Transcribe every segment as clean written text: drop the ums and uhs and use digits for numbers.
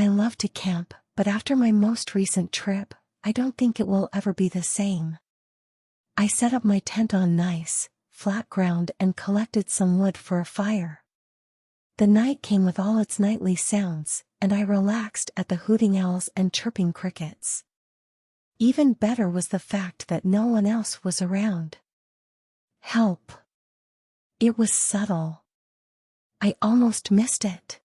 I love to camp, but after my most recent trip, I don't think it will ever be the same. I set up my tent on nice, flat ground and collected some wood for a fire. The night came with all its nightly sounds, and I relaxed at the hooting owls and chirping crickets. Even better was the fact that no one else was around. Help! It was subtle. I almost missed it.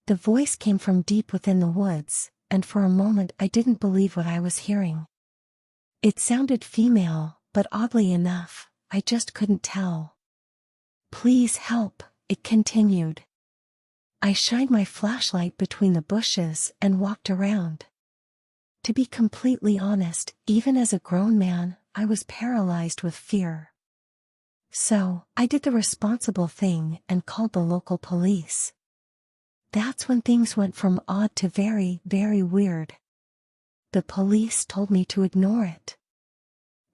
The voice came from deep within the woods, and for a moment I didn't believe what I was hearing. It sounded female, but oddly enough, I just couldn't tell. Please help, it continued. I shined my flashlight between the bushes and walked around. To be completely honest, even as a grown man, I was paralyzed with fear. So, I did the responsible thing and called the local police. That's when things went from odd to very, very weird. The police told me to ignore it.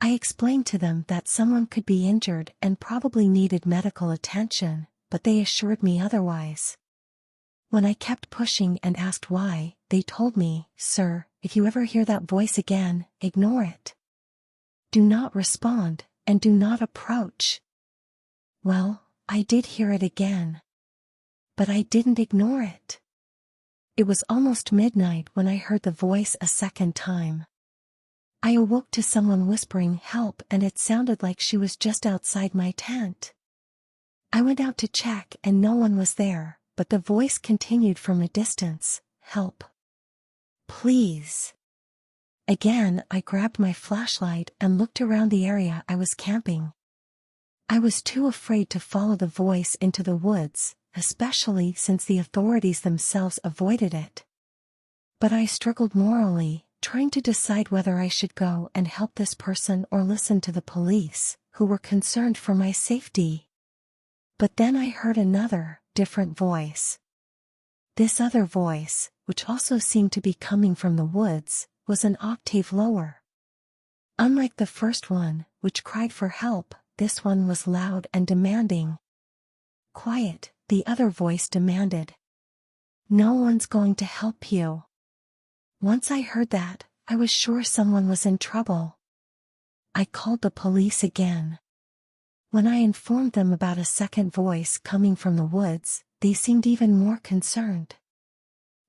I explained to them that someone could be injured and probably needed medical attention, but they assured me otherwise. When I kept pushing and asked why, they told me, "Sir, if you ever hear that voice again, ignore it. Do not respond, and do not approach." Well, I did hear it again. But I didn't ignore it. It was almost midnight when I heard the voice a second time. I awoke to someone whispering help, and it sounded like she was just outside my tent. I went out to check and no one was there, but the voice continued from a distance, "Help. Please." Again, I grabbed my flashlight and looked around the area I was camping. I was too afraid to follow the voice into the woods, especially since the authorities themselves avoided it. But I struggled morally, trying to decide whether I should go and help this person or listen to the police, who were concerned for my safety. But then I heard another, different voice. This other voice, which also seemed to be coming from the woods, was an octave lower. Unlike the first one, which cried for help, this one was loud and demanding. "Quiet," the other voice demanded. "No one's going to help you." Once I heard that, I was sure someone was in trouble. I called the police again. When I informed them about a second voice coming from the woods, they seemed even more concerned.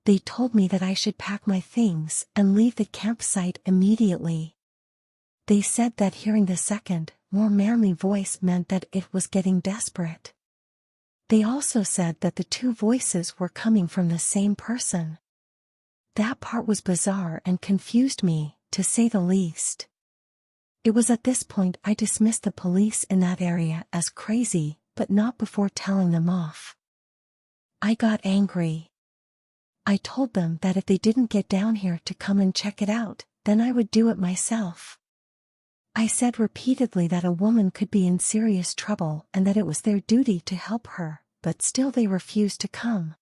They told me that I should pack my things and leave the campsite immediately. They said that hearing the second, more manly voice meant that it was getting desperate. They also said that the two voices were coming from the same person. That part was bizarre and confused me, to say the least. It was at this point I dismissed the police in that area as crazy, but not before telling them off. I got angry. I told them that if they didn't get down here to come and check it out, then I would do it myself. I said repeatedly that a woman could be in serious trouble and that it was their duty to help her, but still they refused to come.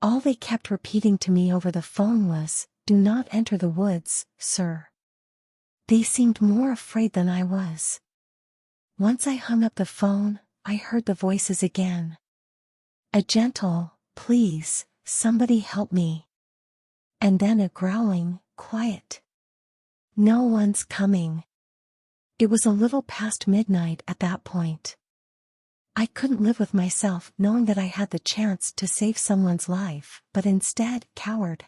All they kept repeating to me over the phone was, "Do not enter the woods, sir." They seemed more afraid than I was. Once I hung up the phone, I heard the voices again. A gentle, "Please, somebody help me." And then a growling, "Quiet. No one's coming." It was a little past midnight at that point. I couldn't live with myself knowing that I had the chance to save someone's life, but instead cowered.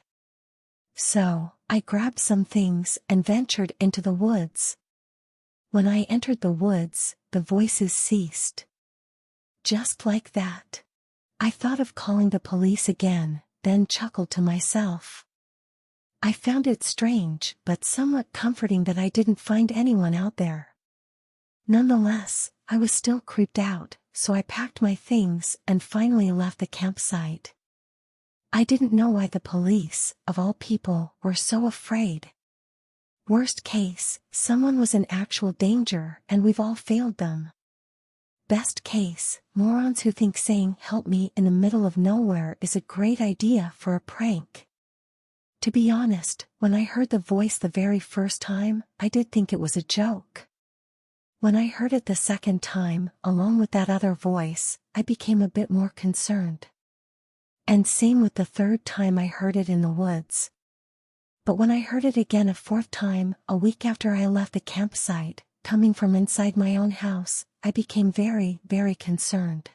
So, I grabbed some things and ventured into the woods. When I entered the woods, the voices ceased. Just like that. I thought of calling the police again, then chuckled to myself. I found it strange but somewhat comforting that I didn't find anyone out there. Nonetheless, I was still creeped out, so I packed my things and finally left the campsite. I didn't know why the police, of all people, were so afraid. Worst case, someone was in actual danger and we've all failed them. Best case, morons who think saying "help me" in the middle of nowhere is a great idea for a prank. To be honest, when I heard the voice the very first time, I did think it was a joke. When I heard it the second time, along with that other voice, I became a bit more concerned. And same with the third time I heard it in the woods. But when I heard it again a fourth time, a week after I left the campsite, coming from inside my own house, I became very, very concerned.